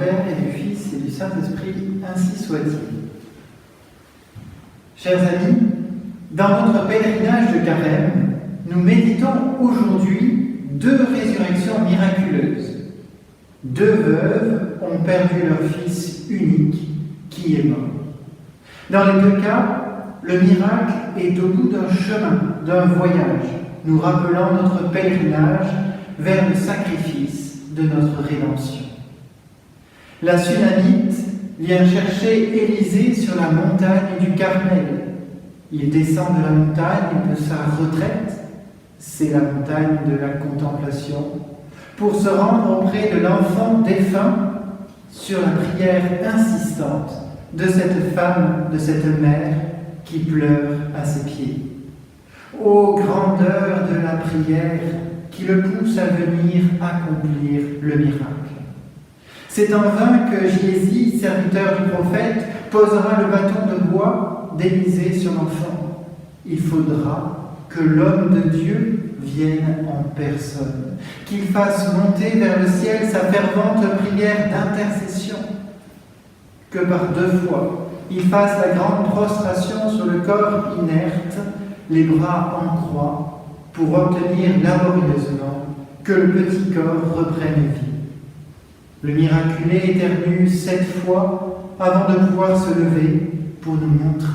Père et du Fils et du Saint-Esprit, ainsi soit-il. Chers amis, dans notre pèlerinage de Carême, nous méditons aujourd'hui 2 résurrections miraculeuses. 2 veuves ont perdu leur fils unique qui est mort. Dans les 2 cas, le miracle est au bout d'un chemin, d'un voyage, nous rappelant notre pèlerinage vers le sacrifice de notre rédemption. La Sunamite vient chercher Élisée sur la montagne du Carmel. Il descend de la montagne de sa retraite, c'est la montagne de la contemplation, pour se rendre auprès de l'enfant défunt sur la prière insistante de cette femme, de cette mère qui pleure à ses pieds. Ô grandeur de la prière qui le pousse à venir accomplir le miracle. C'est en vain que Jésus, serviteur du prophète, posera le bâton de bois d'Élisée sur l'enfant. Il faudra que l'homme de Dieu vienne en personne, qu'il fasse monter vers le ciel sa fervente prière d'intercession, que par 2 fois il fasse la grande prostration sur le corps inerte, les bras en croix, pour obtenir laborieusement que le petit corps reprenne vie. Le miraculé éternue 7 fois avant de pouvoir se lever pour nous montrer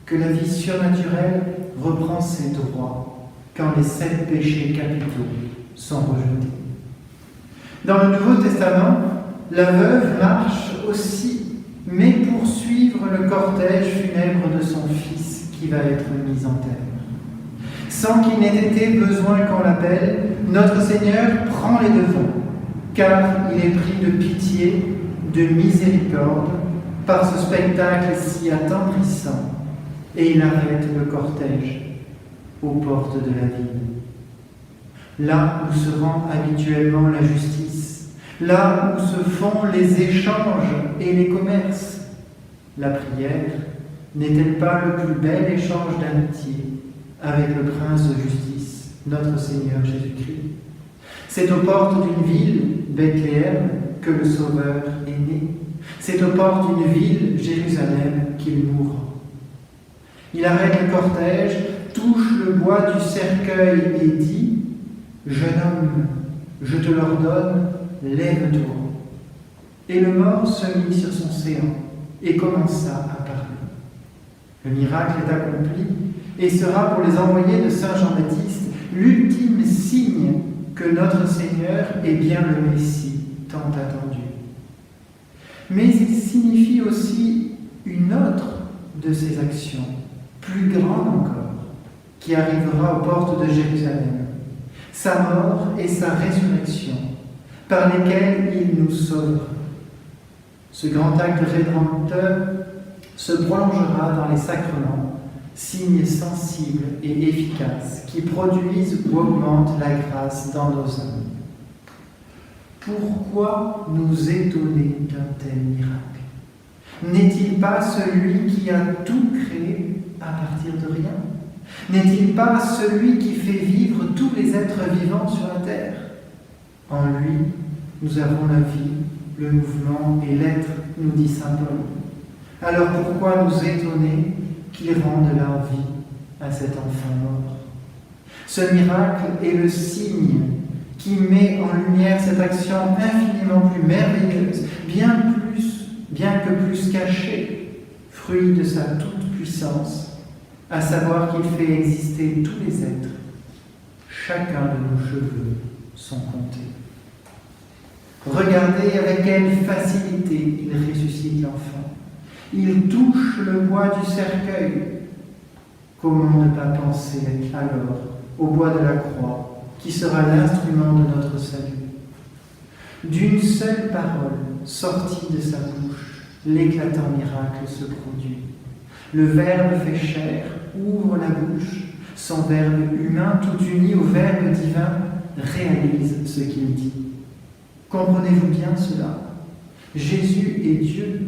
que la vie surnaturelle reprend ses droits quand les 7 péchés capitaux sont rejetés. Dans le Nouveau Testament, la veuve marche aussi, mais pour suivre le cortège funèbre de son fils qui va être mis en terre. Sans qu'il n'ait été besoin qu'on l'appelle, notre Seigneur prend les devants, car il est pris de pitié, de miséricorde, par ce spectacle si attendrissant, et il arrête le cortège aux portes de la ville. Là où se rend habituellement la justice, là où se font les échanges et les commerces, la prière n'est-elle pas le plus bel échange d'amitié avec le Prince de justice, notre Seigneur Jésus-Christ? C'est aux portes d'une ville, Bethléem, que le Sauveur est né. C'est aux portes d'une ville, Jérusalem, qu'il mourra. Il arrête le cortège, touche le bois du cercueil et dit « Jeune homme, je te l'ordonne, lève-toi. » Et le mort se mit sur son séant et commença à parler. Le miracle est accompli et sera pour les envoyés de Saint Jean-Baptiste l'ultime signe que notre Seigneur est bien le Messie tant attendu. Mais il signifie aussi une autre de ses actions, plus grande encore, qui arrivera aux portes de Jérusalem, sa mort et sa résurrection, par lesquelles il nous sauvera. Ce grand acte rédempteur se prolongera dans les sacrements, signes sensibles et efficaces qui produisent ou augmentent la grâce dans nos âmes. Pourquoi nous étonner d'un tel miracle? N'est-il pas celui qui a tout créé à partir de rien? N'est-il pas celui qui fait vivre tous les êtres vivants sur la terre? En lui, nous avons la vie, le mouvement et l'être, nous dit saint Paul. Alors pourquoi nous étonner qu'il rende la vie à cet enfant mort? Ce miracle est le signe qui met en lumière cette action infiniment plus merveilleuse, bien que plus cachée, fruit de sa toute-puissance, à savoir qu'il fait exister tous les êtres. Chacun de nos cheveux sont comptés. Regardez avec quelle facilité il ressuscite l'enfant. Il touche le bois du cercueil. Comment ne pas penser alors au bois de la croix, qui sera l'instrument de notre salut? D'une seule parole sortie de sa bouche, l'éclatant miracle se produit. Le Verbe fait chair, ouvre la bouche, son Verbe humain, tout uni au Verbe divin, réalise ce qu'il dit. Comprenez-vous bien cela? Jésus est Dieu.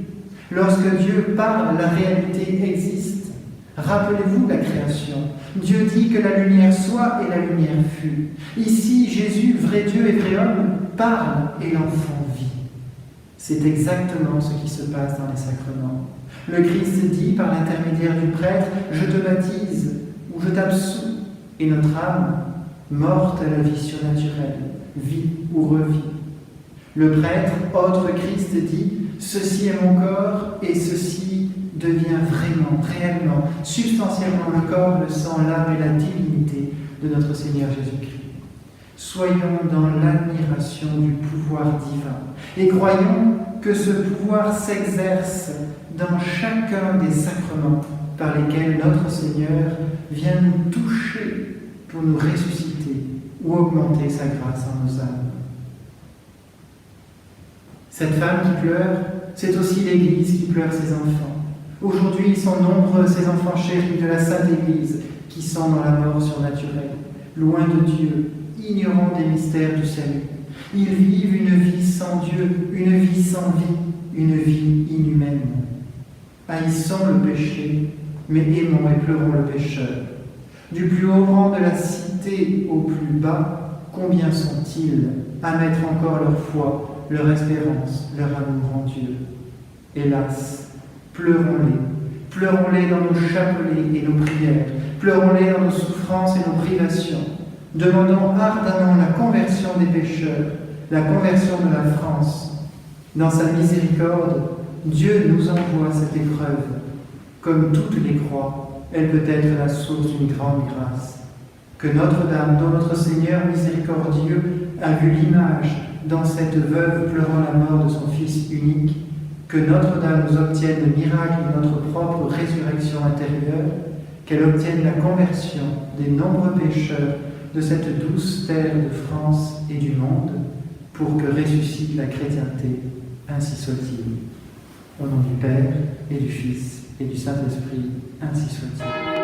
Lorsque Dieu parle, la réalité existe. Rappelez-vous la création. Dieu dit que la lumière soit et la lumière fut. Ici, Jésus, vrai Dieu et vrai homme, parle et l'enfant vit. C'est exactement ce qui se passe dans les sacrements. Le Christ dit par l'intermédiaire du prêtre, « Je te baptise » ou « Je t'absous » et notre âme, morte à la vie surnaturelle, vit ou revit. Le prêtre, autre Christ, dit « Ceci est mon corps » et ceci devient vraiment, réellement, substantiellement le corps, le sang, l'âme et la divinité de notre Seigneur Jésus-Christ. Soyons dans l'admiration du pouvoir divin et croyons que ce pouvoir s'exerce dans chacun des sacrements par lesquels notre Seigneur vient nous toucher pour nous ressusciter ou augmenter sa grâce en nos âmes. Cette femme qui pleure, c'est aussi l'Église qui pleure ses enfants. Aujourd'hui, ils sont nombreux, ces enfants chéris de la Sainte Église, qui sont dans la mort surnaturelle, loin de Dieu, ignorant des mystères du salut. Ils vivent une vie sans Dieu, une vie sans vie, une vie inhumaine. Haïssons le péché, mais aimons et pleurons le pécheur. Du plus haut rang de la cité au plus bas, combien sont-ils à mettre encore leur foi, leur espérance, leur amour en Dieu? Hélas, pleurons-les dans nos chapelets et nos prières, pleurons-les dans nos souffrances et nos privations. Demandons ardemment la conversion des pécheurs, la conversion de la France. Dans sa miséricorde, Dieu nous envoie cette épreuve. Comme toutes les croix, elle peut être la source d'une grande grâce. Que Notre-Dame, dont notre Seigneur miséricordieux a vu l'image dans cette veuve pleurant la mort de son Fils unique, que Notre-Dame nous obtienne le miracle de notre propre résurrection intérieure, qu'elle obtienne la conversion des nombreux pécheurs de cette douce terre de France et du monde, pour que ressuscite la chrétienté, ainsi soit-il. Au nom du Père, et du Fils, et du Saint-Esprit, ainsi soit-il.